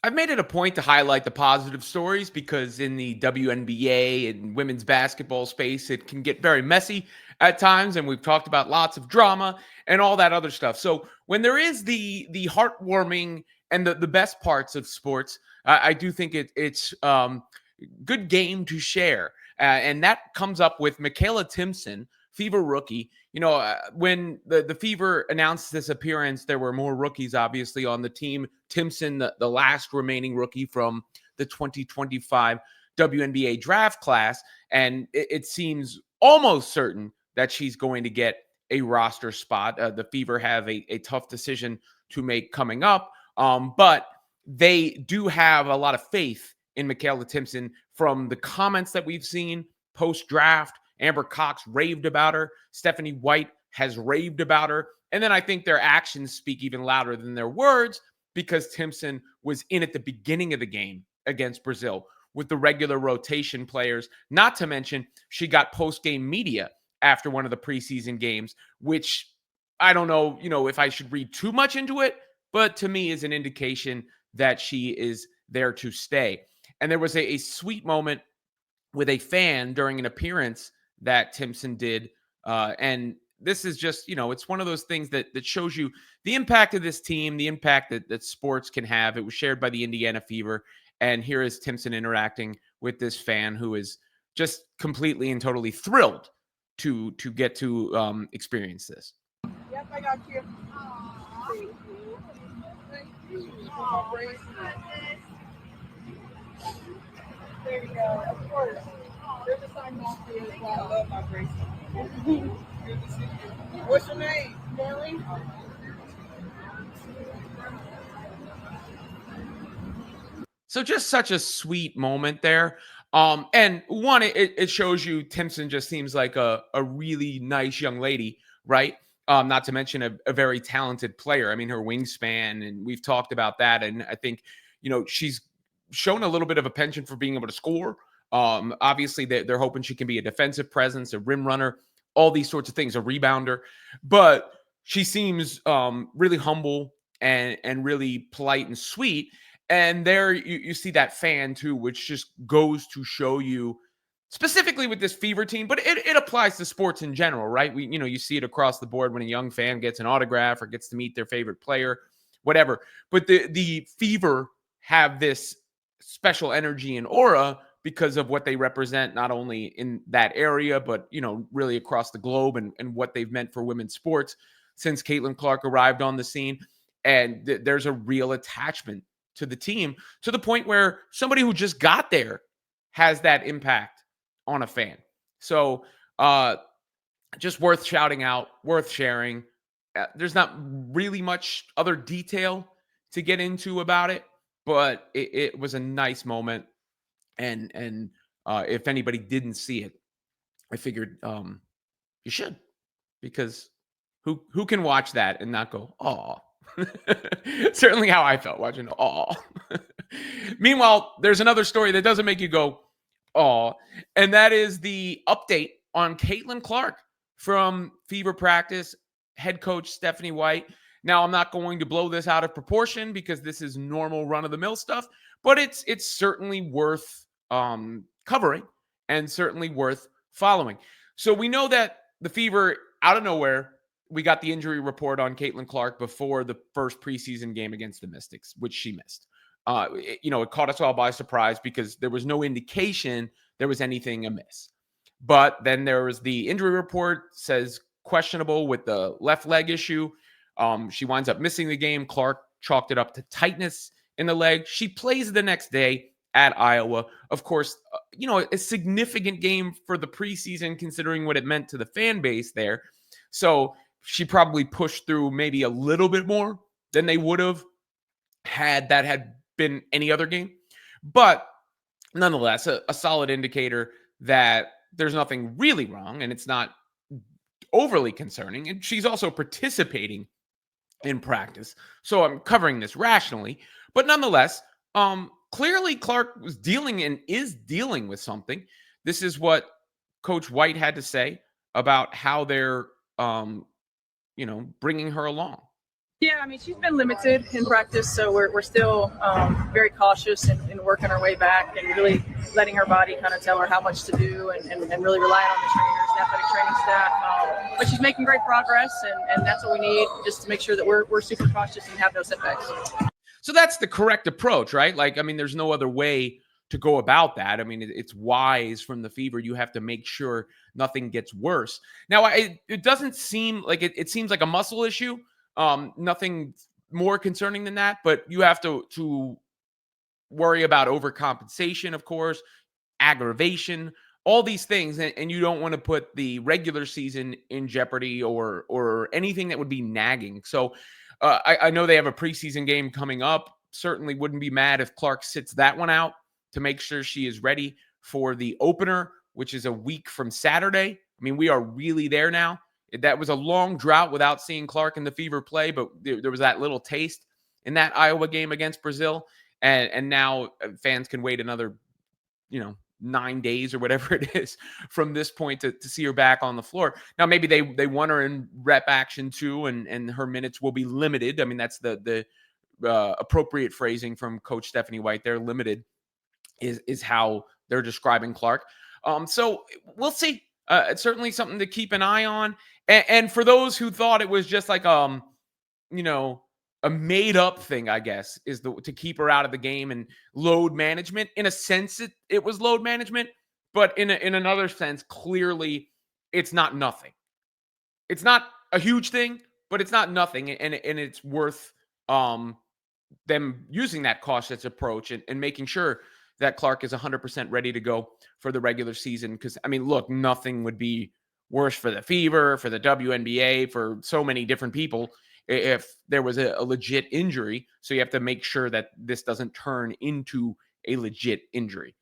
I've made it a point to highlight the positive stories because in the WNBA and women's basketball space, it can get very messy at times, and we've talked about lots of drama and all that other stuff. So when there is the heartwarming and the best parts of sports, I do think it's good game to share, and that comes up with Makayla Timson, Fever rookie. When the Fever announced this appearance, there were more rookies, obviously, on the team. Timson, the last remaining rookie from the 2025 WNBA draft class. And it seems almost certain that she's going to get a roster spot. The Fever have a tough decision to make coming up. But they do have a lot of faith in Michaela Timson from the comments that we've seen post draft. Amber Cox raved about her. Stephanie White has raved about her. And then I think their actions speak even louder than their words because Timpson was in at the beginning of the game against Brazil with the regular rotation players. Not to mention, she got post-game media after one of the preseason games, which I don't know, if I should read too much into it, but to me is an indication that she is there to stay. And there was a sweet moment with a fan during an appearance that Timpson did. And this is just, it's one of those things that shows you the impact of this team, the impact that sports can have. It was shared by the Indiana Fever. And here is Timpson interacting with this fan who is just completely and totally thrilled to get to experience this. Yep, I got you. Thank you. Thank you. My bracelet. There you go. Of course. There's a sign off for you as well. I love my bracelet. Good to see you. What's your name? Billy. So just such a sweet moment there. And one, it shows you Timpson just seems like a really nice young lady, right? Not to mention a very talented player. I mean, her wingspan, and we've talked about that. And I think, she's shown a little bit of a penchant for being able to score. Obviously, they're hoping she can be a defensive presence, a rim runner, all these sorts of things, a rebounder. But she seems really humble and really polite and sweet. And there you see that fan too, which just goes to show you specifically with this Fever team, but it applies to sports in general, right? You see it across the board when a young fan gets an autograph or gets to meet their favorite player, whatever. But the Fever have this special energy and aura because of what they represent, not only in that area, but really across the globe and what they've meant for women's sports since Caitlin Clark arrived on the scene. And there's a real attachment to the team to the point where somebody who just got there has that impact on a fan. So just worth shouting out, worth sharing. There's not really much other detail to get into about it, but it was a nice moment. And if anybody didn't see it, I figured you should, because who can watch that and not go, "Aw." Certainly how I felt watching. Aw. Meanwhile, there's another story that doesn't make you go, "Aw," and that is the update on Caitlin Clark from Fever practice. Head coach Stephanie White. Now, I'm not going to blow this out of proportion because this is normal run of the mill stuff, but it's certainly worth covering and certainly worth following. So we know that the Fever, out of nowhere, we got the injury report on Caitlin Clark before the first preseason game against the Mystics, which she missed. It caught us all by surprise because there was no indication there was anything amiss. But then there was the injury report, says questionable with the left leg issue. She winds up missing the game. Clark chalked it up to tightness in the leg. She plays the next day at Iowa. Of course, a significant game for the preseason considering what it meant to the fan base there. So she probably pushed through maybe a little bit more than they would have had that had been any other game. But nonetheless, a solid indicator that there's nothing really wrong and it's not overly concerning. And she's also participating in practice. So I'm covering this rationally. But nonetheless, clearly Clark was dealing and is dealing with something. This is what Coach White had to say about how they're bringing her along. Yeah, I mean, she's been limited in practice, so we're still very cautious and working our way back and really letting her body kind of tell her how much to do and really relying on the trainers, the athletic training staff. But she's making great progress, and that's what we need just to make sure that we're super cautious and have no setbacks. So that's the correct approach, right? Like, I mean, there's no other way to go about that. I mean, it's wise from the Fever. You have to make sure nothing gets worse. Now, it doesn't seem like it seems like a muscle issue. Nothing more concerning than that, but you have to worry about overcompensation, of course, aggravation, all these things, and you don't want to put the regular season in jeopardy or anything that would be nagging. So I know they have a preseason game coming up. Certainly wouldn't be mad if Clark sits that one out to make sure she is ready for the opener, which is a week from Saturday. I mean, we are really there now. That was a long drought without seeing Clark and the Fever play, but there was that little taste in that Iowa game against Brazil. And now fans can wait another, 9 days or whatever it is from this point to see her back on the floor. Now, maybe they want her in rep action too, and her minutes will be limited. I mean, that's the appropriate phrasing from Coach Stephanie White. They're limited is how they're describing Clark. So we'll see. It's certainly something to keep an eye on. And for those who thought it was just like you know, a made up thing, I guess, is to keep her out of the game and load management. In a sense, it was load management, but in another sense, clearly it's not nothing. It's not a huge thing, but it's not nothing, and it's worth them using that cautious approach and making sure that Clark is 100% ready to go for the regular season. Because, I mean, look, nothing would be worse for the Fever, for the WNBA, for so many different people if there was a legit injury. So you have to make sure that this doesn't turn into a legit injury.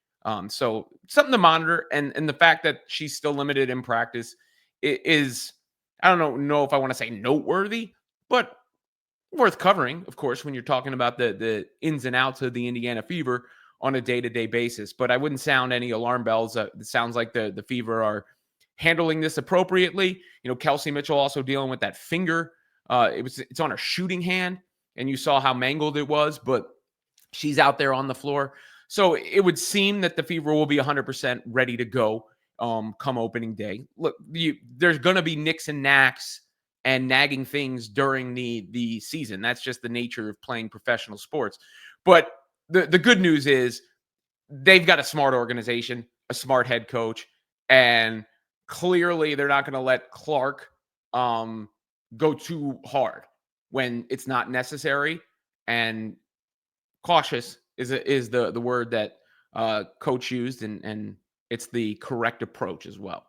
So something to monitor. And the fact that she's still limited in practice is, I don't know if I want to say noteworthy, but worth covering, of course, when you're talking about the ins and outs of the Indiana Fever on a day-to-day basis. But I wouldn't sound any alarm bells. It sounds like the Fever are handling this appropriately. Kelsey Mitchell also dealing with that finger. It's on her shooting hand, and you saw how mangled it was, but she's out there on the floor. So it would seem that the Fever will be 100% ready to go come opening day. Look, there's going to be nicks and knacks and nagging things during the season. That's just the nature of playing professional sports. But the good news is they've got a smart organization, a smart head coach, and clearly they're not going to let Clark go too hard when it's not necessary. And cautious is the word that coach used, and it's the correct approach as well.